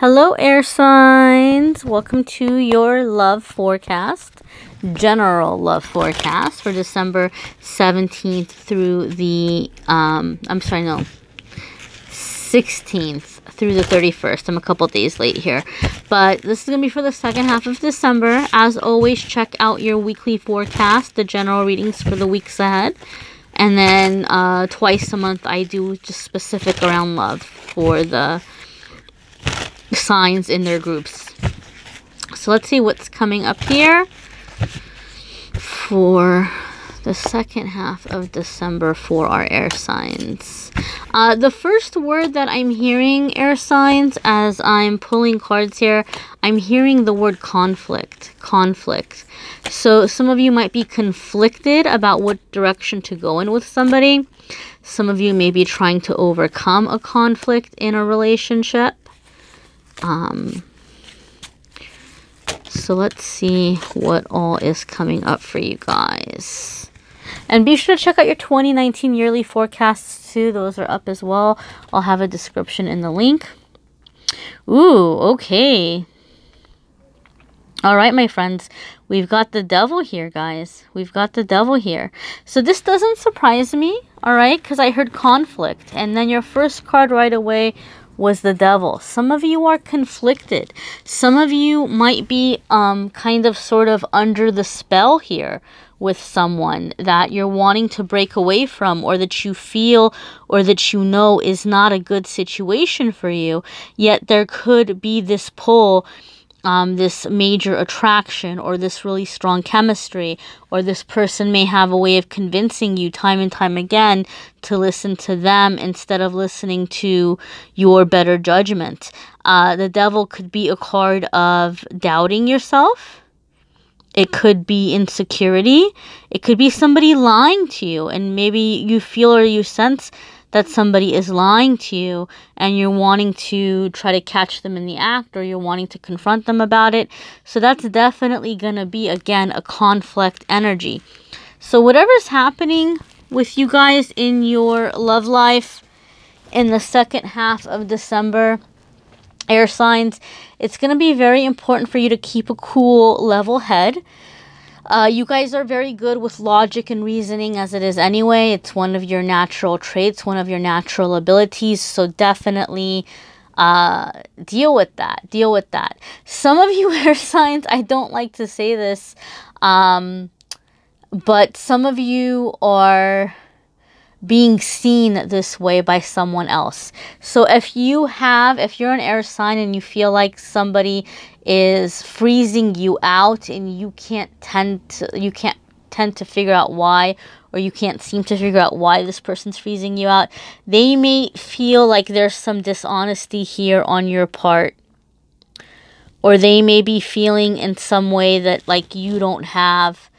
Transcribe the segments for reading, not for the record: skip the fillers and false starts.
Hello, air signs. Welcome to your love forecast, general love forecast for December 17th through the, 16th through the 31st. I'm a couple days late here, but this is going to be for the second half of December. As always, check out your weekly forecast, the general readings for the weeks ahead. And then twice a month, I do just specific around love for the signs in their groups. So let's see what's coming up here for the second half of December for our air signs. The first word that I'm hearing, air signs, as I'm pulling cards here, I'm hearing the word conflict. Conflict. So some of you might be conflicted about what direction to go in with somebody. Some of you may be trying to overcome a conflict in a relationship. So let's see what all is coming up for you guys. And be sure to check out your 2019 yearly forecasts too. Those are up as well. I'll have a description in the link. Ooh, okay. All right, my friends. We've got the devil here, guys. We've got the devil here. So this doesn't surprise me, all right? Because I heard conflict. And then your first card right away was the devil. Some of you are conflicted. Some of you might be kind of sort of under the spell here with someone that you're wanting to break away from, or that you feel or that you know is not a good situation for you. Yet there could be this pull, this major attraction, or this really strong chemistry, or this person may have a way of convincing you time and time again to listen to them instead of listening to your better judgment. The devil could be a card of doubting yourself. It could be insecurity. It could be somebody lying to you, and maybe you feel or you sense that somebody is lying to you and you're wanting to try to catch them in the act, or you're wanting to confront them about it. So that's definitely going to be, again, a conflict energy. So whatever's happening with you guys in your love life in the second half of December, air signs, it's going to be very important for you to keep a cool, level head. You guys are very good with logic and reasoning as it is anyway. It's one of your natural traits, one of your natural abilities. So definitely deal with that. Deal with that. Some of you air signs, I don't like to say this, but some of you are being seen this way by someone else. So if you're an air sign and you feel like somebody is freezing you out and you can't tend to figure out why, or you can't seem to figure out why this person's freezing you out, they may feel like there's some dishonesty here on your part, or they may be feeling in some way that like you don't have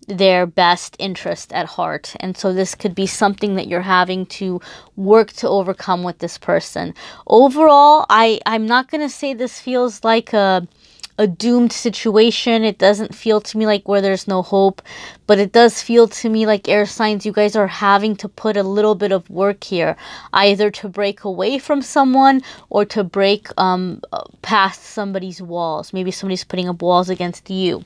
their best interest at heart. And so this could be something that you're having to work to overcome with this person. Overall, I'm not going to say this feels like a doomed situation. It doesn't feel to me like where there's no hope, but it does feel to me like air signs, you guys are having to put a little bit of work here, either to break away from someone or to break past somebody's walls. Maybe somebody's putting up walls against you.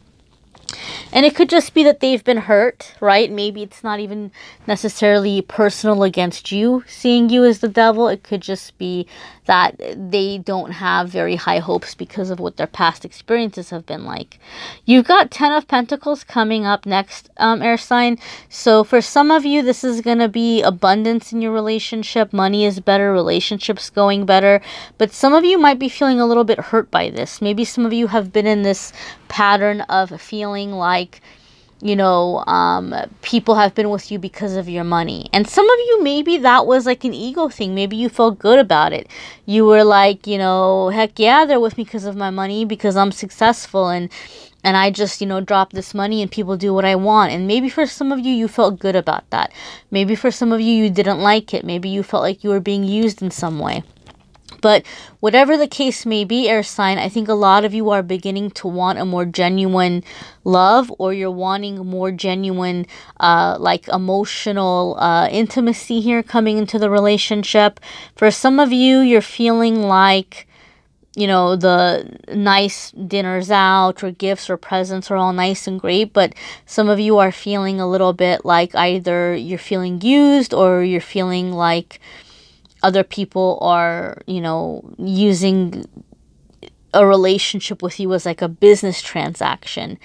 And it could just be that they've been hurt, right? Maybe it's not even necessarily personal against you, seeing you as the devil. It could just be that they don't have very high hopes because of what their past experiences have been like. You've got 10 of Pentacles coming up next, air sign. So for some of you, this is going to be abundance in your relationship. Money is better, relationships going better. But some of you might be feeling a little bit hurt by this. Maybe some of you have been in this pattern of feeling like, you know, people have been with you because of your money. And some of you, maybe that was like an ego thing. Maybe you felt good about it. You were like, you know, heck yeah, they're with me because of my money, because I'm successful, and I just, you know, drop this money and people do what I want. And maybe for some of you, you felt good about that. Maybe for some of you, you didn't like it. Maybe you felt like you were being used in some way. But whatever the case may be, air sign, I think a lot of you are beginning to want a more genuine love, or you're wanting more genuine, like emotional intimacy here coming into the relationship. For some of you, you're feeling like you know, the nice dinners out or gifts or presents are all nice and great, but some of you are feeling a little bit like either you're feeling used or you're feeling like other people are, you know, using a relationship with you as like a business transaction.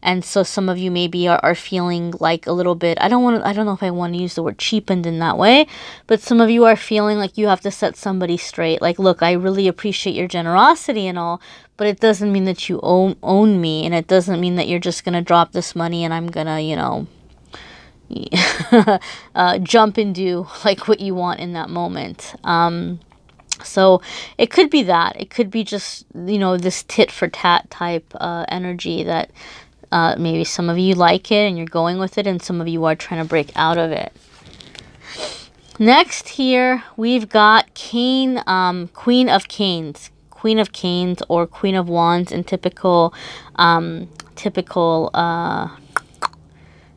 And so some of you maybe are feeling like a little bit, I don't know if I want to use the word cheapened in that way, but some of you are feeling like you have to set somebody straight. Like, look, I really appreciate your generosity and all, but it doesn't mean that you own me. And it doesn't mean that you're just going to drop this money and I'm going to, you know, jump and do like what you want in that moment. So it could be that. It could be just, you know, this tit for tat type energy that maybe some of you like it and you're going with it, and some of you are trying to break out of it. Next here, we've got Queen of Canes. Queen of Canes or Queen of Wands in typical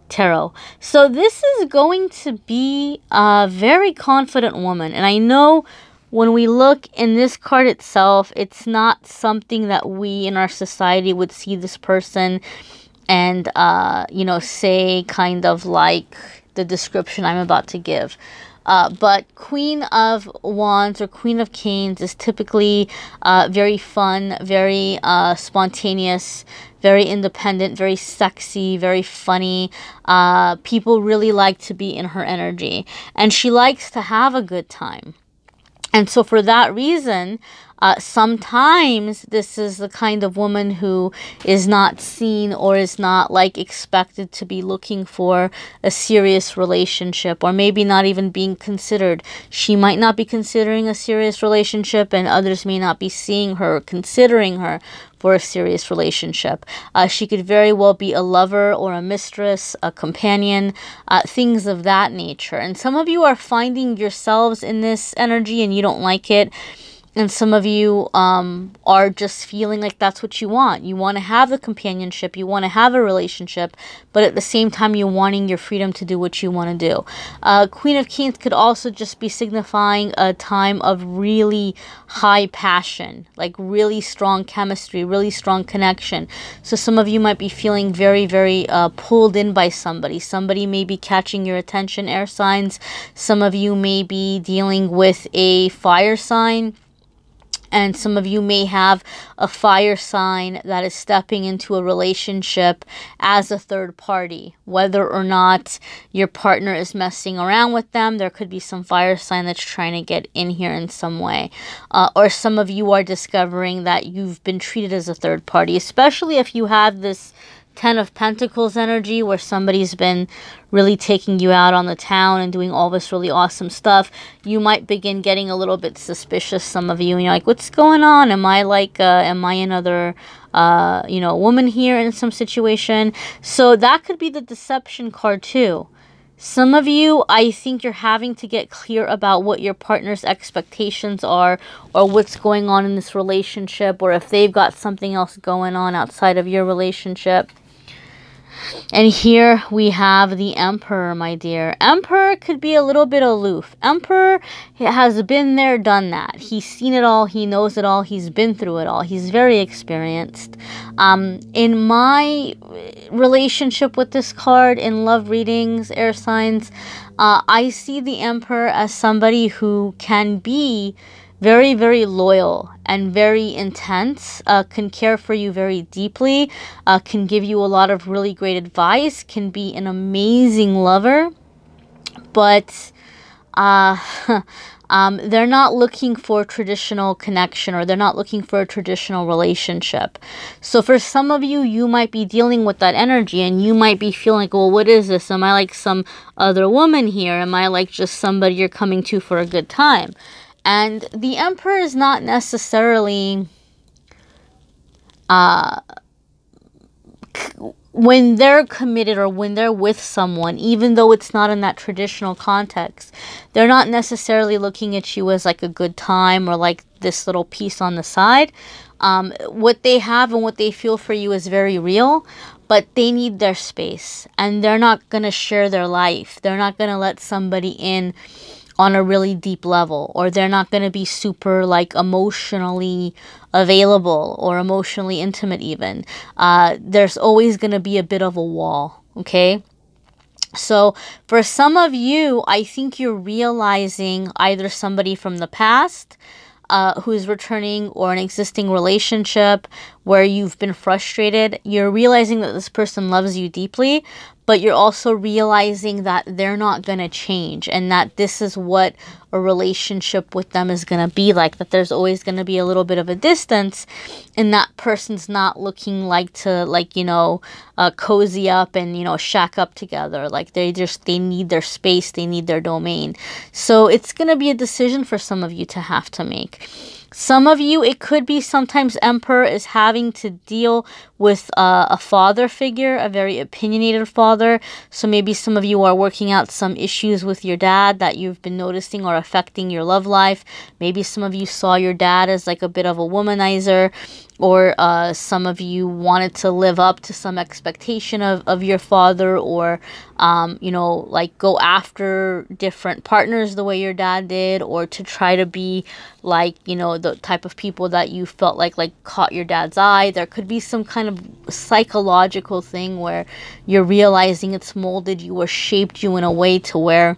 tarot. So this is going to be a very confident woman. And I know when we look in this card itself, it's not something that we in our society would see this person and, you know, say kind of like the description I'm about to give. But Queen of Wands or Queen of Canes is typically very fun, very spontaneous, very independent, very sexy, very funny. People really like to be in her energy. And she likes to have a good time. And so for that reason, sometimes this is the kind of woman who is not seen or is not like expected to be looking for a serious relationship, or maybe not even being considered. She might not be considering a serious relationship, and others may not be seeing her, considering her for a serious relationship. She could very well be a lover or a mistress, a companion, things of that nature. And some of you are finding yourselves in this energy and you don't like it. And some of you are just feeling like that's what you want. You want to have the companionship. You want to have a relationship. But at the same time, you're wanting your freedom to do what you want to do. Queen of Canes could also just be signifying a time of really high passion. Like really strong chemistry, really strong connection. So some of you might be feeling very, very pulled in by somebody. Somebody may be catching your attention, air signs. Some of you may be dealing with a fire sign. And some of you may have a fire sign that is stepping into a relationship as a third party. Whether or not your partner is messing around with them, there could be some fire sign that's trying to get in here in some way. Or some of you are discovering that you've been treated as a third party, especially if you have this Ten of Pentacles energy where somebody's been really taking you out on the town and doing all this really awesome stuff. You might begin getting a little bit suspicious, some of you, and you're like, what's going on? Am I like, am I another, you know, woman here in some situation? So that could be the deception card too. Some of you, I think you're having to get clear about what your partner's expectations are, or what's going on in this relationship, or if they've got something else going on outside of your relationship. And here we have the Emperor, my dear. Emperor could be a little bit aloof. Emperor has been there, done that. He's seen it all. He knows it all. He's been through it all. He's very experienced. In my relationship with this card, in love readings, air signs, I see the Emperor as somebody who can be very, very loyal and very intense, can care for you very deeply, can give you a lot of really great advice, can be an amazing lover, but they're not looking for traditional connection, or they're not looking for a traditional relationship. So for some of you, you might be dealing with that energy and you might be feeling like, well, what is this? Am I like some other woman here? Am I like just somebody you're coming to for a good time? And the Emperor is not necessarily, when they're committed or when they're with someone, even though it's not in that traditional context, they're not necessarily looking at you as like a good time or like this little piece on the side. What they have and what they feel for you is very real, but they need their space and they're not going to share their life. They're not going to let somebody in on a really deep level, or they're not going to be super like emotionally available or emotionally intimate even. There's always going to be a bit of a wall, okay? So for some of you, I think you're realizing either somebody from the past who's returning, or an existing relationship where you've been frustrated. You're realizing that this person loves you deeply, but you're also realizing that they're not going to change, and that this is what a relationship with them is going to be like, that there's always going to be a little bit of a distance, and that person's not looking like to, like, you know, cozy up and, you know, shack up together. Like they need their space, they need their domain. So it's going to be a decision for some of you to have to make. Some of you, it could be sometimes Emperor is having to deal with a father figure, a very opinionated father. So maybe some of you are working out some issues with your dad that you've been noticing are affecting your love life. Maybe some of you saw your dad as like a bit of a womanizer, or some of you wanted to live up to some expectation of your father, or you know, like go after different partners the way your dad did, or to try to be like, you know, the type of people that you felt like caught your dad's eye. There could be some kind of psychological thing where you're realizing it's molded you or shaped you in a way to where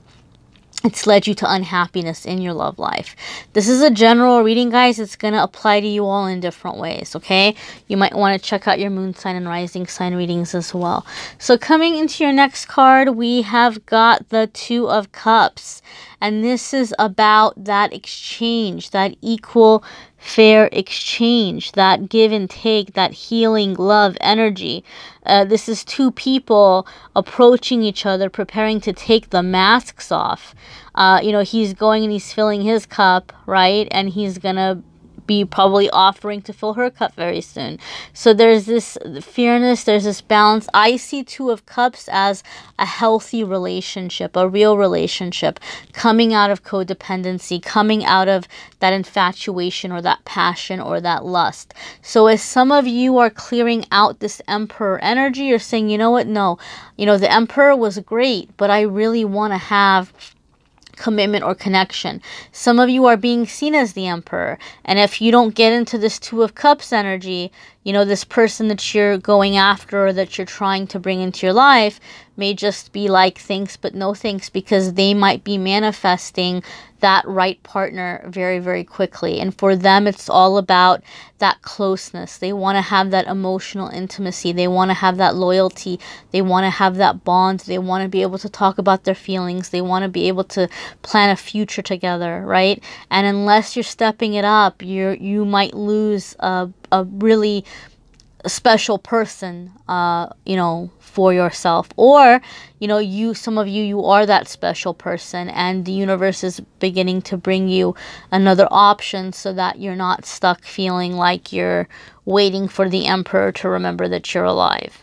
it's led you to unhappiness in your love life. This is a general reading, guys. It's going to apply to you all in different ways, okay? You might want to check out your moon sign and rising sign readings as well. So coming into your next card, we have got the Two of Cups. And this is about that exchange, that equal, fair exchange, that give and take, that healing love energy. This is two people approaching each other, preparing to take the masks off. You know, he's going and he's filling his cup, right? And he's going to be probably offering to fill her cup very soon. So there's this fairness, there's this balance. I see Two of Cups as a healthy relationship, a real relationship, coming out of codependency, coming out of that infatuation or that passion or that lust. So as some of you are clearing out this Emperor energy, you're saying, you know what, no, you know, the Emperor was great, but I really want to have commitment or connection. Some of you are being seen as the Emperor, and if you don't get into this Two of Cups energy, you know, this person that you're going after or that you're trying to bring into your life may just be like thanks but no thanks, because they might be manifesting that right partner very, very quickly. And for them, it's all about that closeness. They want to have that emotional intimacy. They want to have that loyalty. They want to have that bond. They want to be able to talk about their feelings. They want to be able to plan a future together, right? And unless you're stepping it up, you might lose a really special person, you know, for yourself. Or, you know, some of you are that special person, and the universe is beginning to bring you another option so that you're not stuck feeling like you're waiting for the Emperor to remember that you're alive.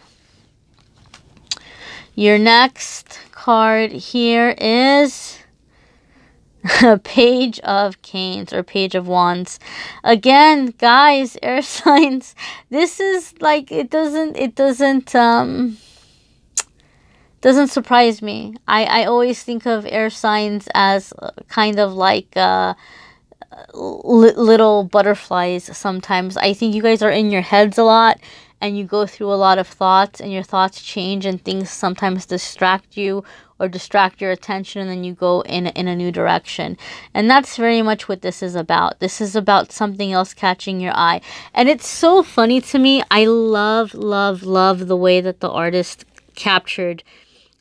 Your next card here is Page of Canes, or Page of Wands. Again, guys, air signs, this is like, it doesn't surprise me. I always think of air signs as kind of like little butterflies sometimes. I think you guys are in your heads a lot, and you go through a lot of thoughts, and your thoughts change, and things sometimes distract you or distract your attention, and then you go in a new direction. And that's very much what this is about. This is about something else catching your eye. And it's so funny to me. I love, love, love the way that the artist captured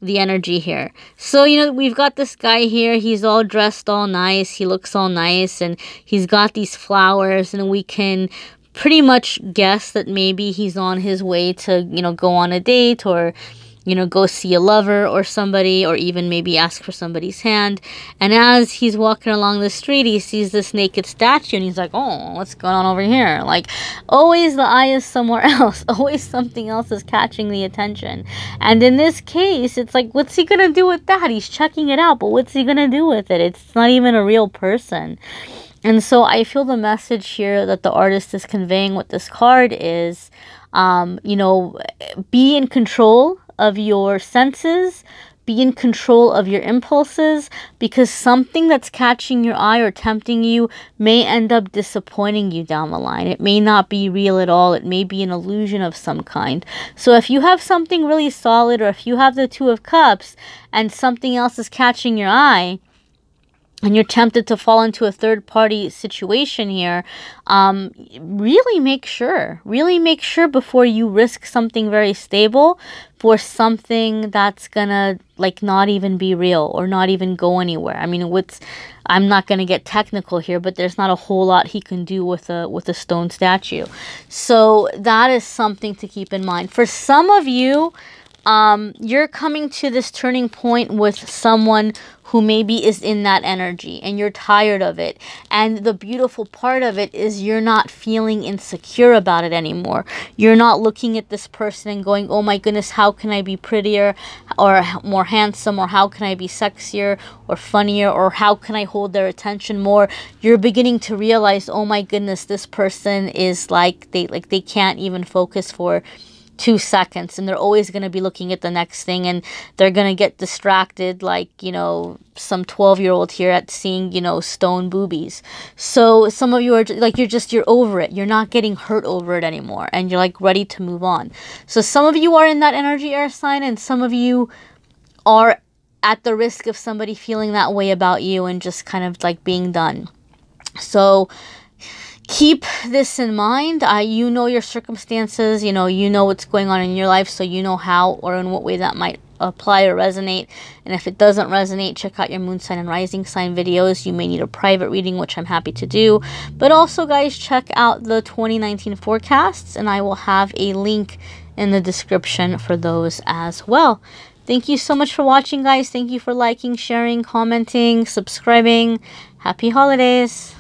the energy here. So, you know, we've got this guy here. He's all dressed all nice. He looks all nice, and he's got these flowers, and we can pretty much guess that maybe he's on his way to, you know, go on a date, or, you know, go see a lover or somebody, or even maybe ask for somebody's hand. And as he's walking along the street, he sees this naked statue, and he's like, oh, what's going on over here? Like, always the eye is somewhere else. Always something else is catching the attention. And in this case, it's like, what's he gonna do with that? He's checking it out, but what's he gonna do with it? It's not even a real person. And so I feel the message here that the artist is conveying with this card is, you know, be in control of your senses, be in control of your impulses, because something that's catching your eye or tempting you may end up disappointing you down the line. It may not be real at all. It may be an illusion of some kind. So if you have something really solid, or if you have the Two of Cups and something else is catching your eye, and you're tempted to fall into a third-party situation here, really make sure before you risk something very stable for something that's gonna like not even be real or not even go anywhere. I mean, I'm not gonna get technical here, but there's not a whole lot he can do with a stone statue. So that is something to keep in mind. For some of you, you're coming to this turning point with someone who maybe is in that energy and you're tired of it. And the beautiful part of it is you're not feeling insecure about it anymore. You're not looking at this person and going, oh my goodness, how can I be prettier or more handsome, or how can I be sexier or funnier, or how can I hold their attention more? You're beginning to realize, oh my goodness, this person is like they can't even focus for 2 seconds, and they're always going to be looking at the next thing, and they're going to get distracted like, you know, some 12-year-old here at seeing, you know, stone boobies. So some of you are like, you're over it. You're not getting hurt over it anymore, and you're like ready to move on. So some of you are in that energy, air sign, and some of you are at the risk of somebody feeling that way about you and just kind of like being done. So keep this in mind. You know your circumstances, you know what's going on in your life, so you know how or in what way that might apply or resonate. And if it doesn't resonate, check out your moon sign and rising sign videos. You may need a private reading, which I'm happy to do. But also, guys, check out the 2019 forecasts, and I will have a link in the description for those as well. Thank you so much for watching, guys. Thank you for liking, sharing, commenting, subscribing. Happy holidays.